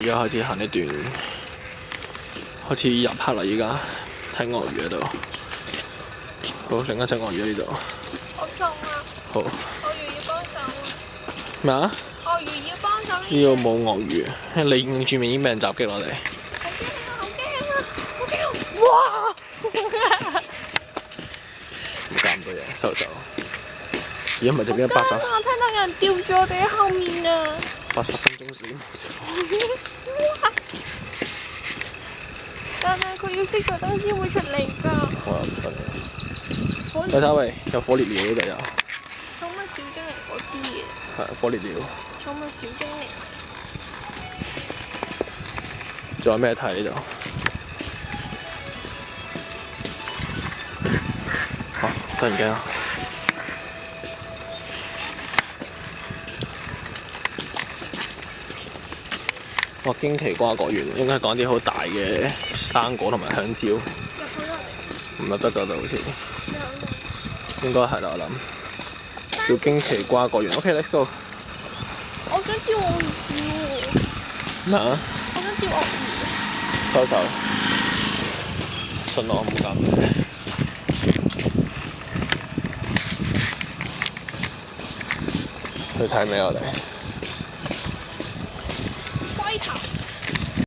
而家開始行呢段，開始入黑啦！依家睇鱷魚喺度，好，另一隻鱷魚喺呢度。好重啊！好。鱷魚要幫手啊！咩啊？鱷魚要幫手呢？呢度冇鱷魚，你應住面已經俾人襲擊落嚟。好驚啊！好驚啊！哇！唔搞咁多嘢，收手。而家咪就變咗80。我聽到有人吊住我哋喺後面啊！80分鐘死冇啫。但係佢要熄咗燈先會出嚟㗎。我唔信你。睇下喂，有火烈鳥呢度有。寵物小精靈嗰啲嘢。係火烈鳥。寵物小精靈。仲有咩睇呢度？嚇！突然間。哇！驚奇瓜果園應該係講啲好大嘅生果同埋香蕉。唔入得㗎度好似。應該係啦，我諗。叫驚奇瓜果園。OK，let's go。我想釣鱷魚。咩啊？我想釣鱷魚。收手。信我，唔好搞嘢。去睇咩我哋？